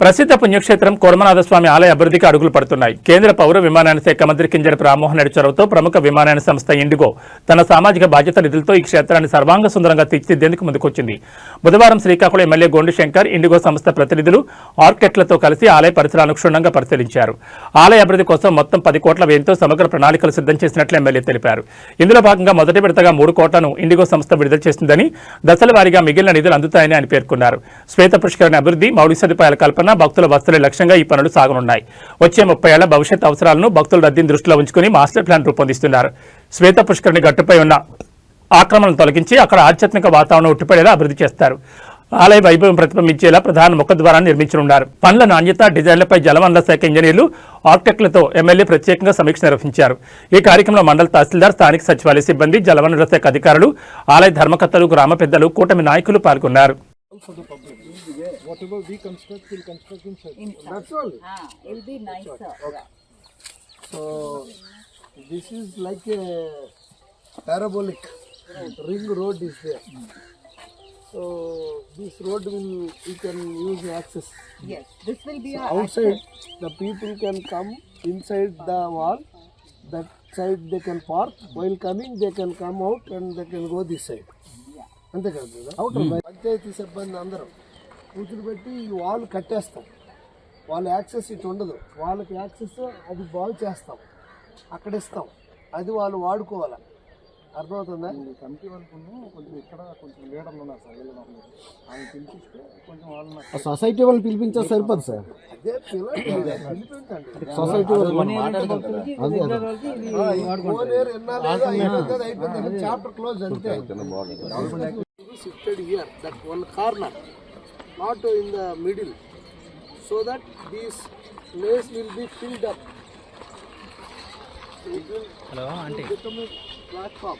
ప్రసిద్ధ పుణ్యక్షేత్రం కోరమనాథస్వామి ఆలయ అభివృద్ధికి అడుగులు పడుతున్నాయి. కేంద్ర పౌర విమానయాన శాఖ మంత్రి కింజరాపు రామ్మోహన్ రెడ్డి చొరవతో ప్రముఖ విమానయాన సంస్థ ఇండిగో తన సామాజిక బాధ్యత నిధులతో ఈ క్షేత్రాన్ని సర్వాంగ సుందరంగా తీర్చిదిద్దేందుకు ముందుకొచ్చింది. బుధవారం శ్రీకాకుళం ఎమ్మెల్యే గోండు శంకర్ ఇండిగో సంస్థ ప్రతినిధులు ఆర్కిటెక్ట్లతో కలిసి ఆలయ పరిసరాలను క్షుణ్ణంగా పరిశీలించారు. ఆలయ అభివృద్ధి కోసం మొత్తం 10 కోట్ల వ్యయంతో సమగ్ర ప్రణాళికలు సిద్ధం చేసినట్లు ఎమ్మెల్యే తెలిపారు. ఇందులో భాగంగా మొదటి విడతగా 3 కోట్లను ఇండిగో సంస్థ విడుదల చేసిందని, దశల వారీగా మిగిలిన నిధులు అందుతాయని ఆయన పేర్కొన్నారు. శ్వేత పుష్కరిణి అభివృద్ధి, మౌలిక సదుపాయాల కల్పన, భక్తుల వసతులే లక్ష్యంగా ఈ పనులు సాగనున్నాయి. వచ్చే 30 ఏళ్ల భవిష్యత్ అవసరాలను, భక్తుల రద్దీని దృష్టిలో ఉంచుకుని మాస్టర్ ప్లాన్ రూపొందిస్తున్నారు. శ్వేత పుష్కరిణి గట్టుపై ఉన్న ఆక్రమణను తొలగించి అక్కడ ఆధ్యాత్మిక వాతావరణం ఉట్టిపడేలా అభివృద్ధి చేస్తారు. ఆలయ వైభవం ప్రతిబింబించేలా ప్రధాన ముఖద్వారాన్ని నిర్మించనున్నారు. పనుల నాణ్యత, డిజైన్లపై జలవనరుల శాఖ ఇంజనీర్లు, ఆర్కిటెక్ట్లతో ఎమ్మెల్యే ప్రత్యేకంగా సమీక్ష నిర్వహించారు. ఈ కార్యక్రమంలో మండల తహసీల్దార్, స్థానిక సచివాలయ సిబ్బంది, జలవనరుల శాఖ అధికారులు, ఆలయ ధర్మకర్తలు, గ్రామ పెద్దలు, కూటమి నాయకులు పాల్గొన్నారు. Whatever we construct, we'll construct inside. That's all. It'll be nicer. Okay. So this is like a parabolic ring road is there. So this road you can use access. Yes, this will be So outside the people can come inside the wall. That side they can park. While coming they can come out and they can go this side. అంతే కదా outer panchayat సిబ్బంది అందరూ కూతురు పెట్టి ఈ wall కట్టేస్తాం. వాళ్ళ access ఇటు ఉండదు, వాళ్ళకి యాక్సెస్ అది బాగు చేస్తాం, అక్కడ ఇస్తాం, అది వాళ్ళు వాడుకోవాలి. అర్థమవుతుందా? కమిటీ వరకు కొంచెం ఇక్కడ కొంచెం లీడర్లు ఉన్నారు సార్, ఆయన పిలిపిస్తే కొంచెం వాళ్ళు సొసైటీ వాళ్ళు పిలిపించే సరిపోదు సార్. అదే పిలిపించండి సొసైటీ అయిపోయింది, చాప్టర్ క్లోజ్ అంతే. Shifted here, that one corner, not in the middle, so that this place will be filled up. It will become a platform.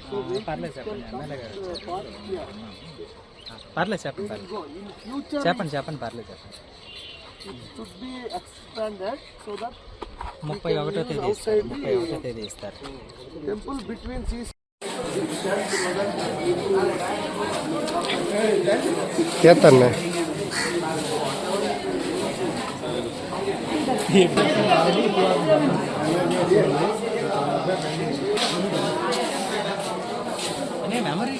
So we can park here. పర్లేదు చెప్పండి In future, పర్లేదు it should be expanded so that 31వ తేదీ ఇస్తారు. temple between these. Ketan memory